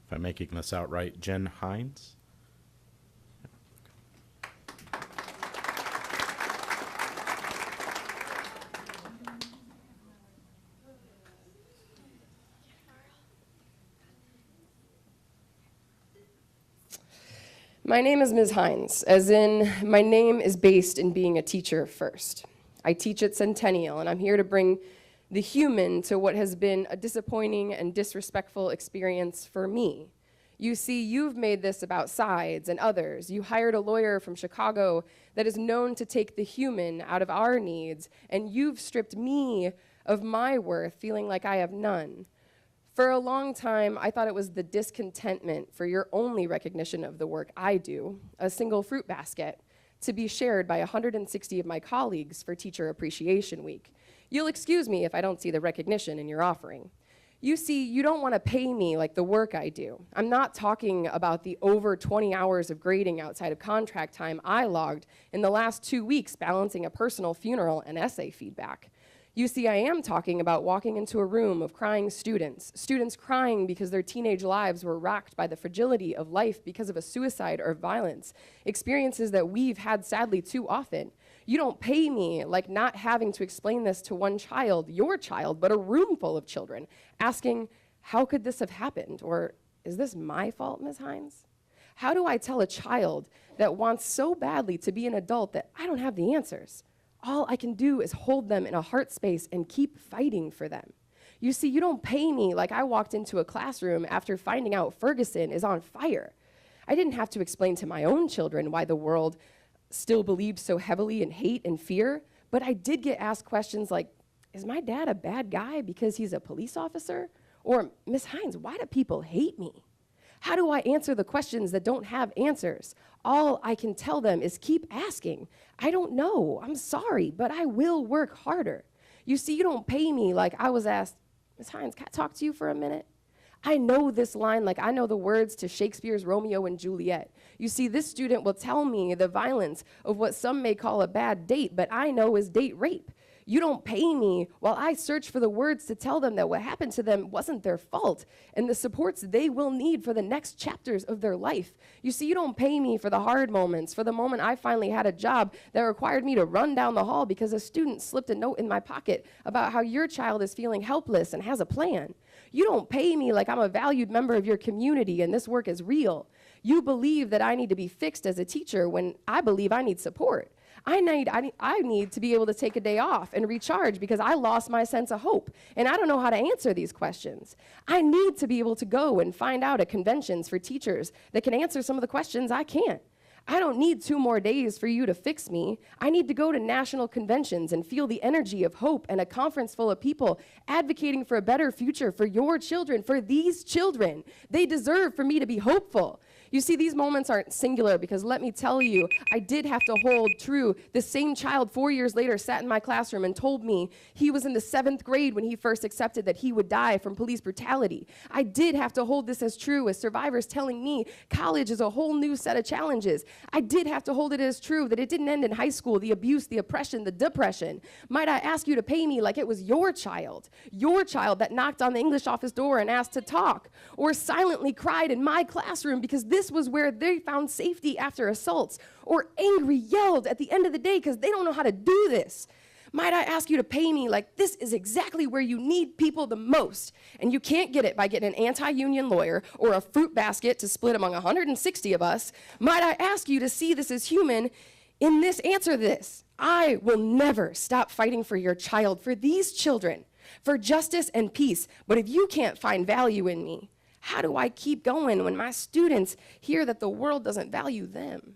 if I'm making this out right, Jen Hines. My name is Ms. Hines, as in my name is based in being a teacher first. I teach at Centennial, and I'm here to bring the human to what has been a disappointing and disrespectful experience for me. You see, you've made this about sides and others. You hired a lawyer from Chicago that is known to take the human out of our needs, and you've stripped me of my worth, feeling like I have none. For a long time, I thought it was the discontentment for your only recognition of the work I do, a single fruit basket, to be shared by 160 of my colleagues for Teacher Appreciation Week. You'll excuse me if I don't see the recognition in your offering. You see, you don't want to pay me like the work I do. I'm not talking about the over 20 hours of grading outside of contract time I logged in the last 2 weeks balancing a personal funeral and essay feedback. You see, I am talking about walking into a room of crying students crying because their teenage lives were rocked by the fragility of life because of a suicide or violence, experiences that we've had sadly too often. You don't pay me like not having to explain this to one child, your child, but a room full of children, asking, how could this have happened? Or, is this my fault, Ms. Hines? How do I tell a child that wants so badly to be an adult that I don't have the answers? All I can do is hold them in a heart space and keep fighting for them. You see, you don't pay me like I walked into a classroom after finding out Ferguson is on fire. I didn't have to explain to my own children why the world still believed so heavily in hate and fear, but I did get asked questions like, is my dad a bad guy because he's a police officer? Or, Miss Hines, why do people hate me? How do I answer the questions that don't have answers? All I can tell them is keep asking. I don't know, I'm sorry, but I will work harder. You see, you don't pay me like I was asked, Ms. Hines, can I talk to you for a minute? I know this line like I know the words to Shakespeare's Romeo and Juliet. You see, this student will tell me the violence of what some may call a bad date, but I know is date rape. You don't pay me while I search for the words to tell them that what happened to them wasn't their fault and the supports they will need for the next chapters of their life. You see, you don't pay me for the hard moments, for the moment I finally had a job that required me to run down the hall because a student slipped a note in my pocket about how your child is feeling helpless and has a plan. You don't pay me like I'm a valued member of your community and this work is real. You believe that I need to be fixed as a teacher when I believe I need support. I need to be able to take a day off and recharge because I lost my sense of hope, and I don't know how to answer these questions. I need to be able to go and find out at conventions for teachers that can answer some of the questions I can't. I don't need 2 more days for you to fix me. I need to go to national conventions and feel the energy of hope and a conference full of people advocating for a better future for your children, for these children. They deserve for me to be hopeful. You see, these moments aren't singular because let me tell you, I did have to hold true. The same child 4 years later sat in my classroom and told me he was in the 7th grade when he first accepted that he would die from police brutality. I did have to hold this as true as survivors telling me college is a whole new set of challenges. I did have to hold it as true that it didn't end in high school, the abuse, the oppression, the depression. Might I ask you to pay me like it was your child that knocked on the English office door and asked to talk, or silently cried in my classroom because this was where they found safety after assaults, or angry yelled at the end of the day because they don't know how to do this. Might I ask you to pay me like this is exactly where you need people the most, and you can't get it by getting an anti-union lawyer or a fruit basket to split among 160 of us. Might I ask you to see this as human in this answer this. I will never stop fighting for your child, for these children, for justice and peace, but if you can't find value in me, how do I keep going when my students hear that the world doesn't value them?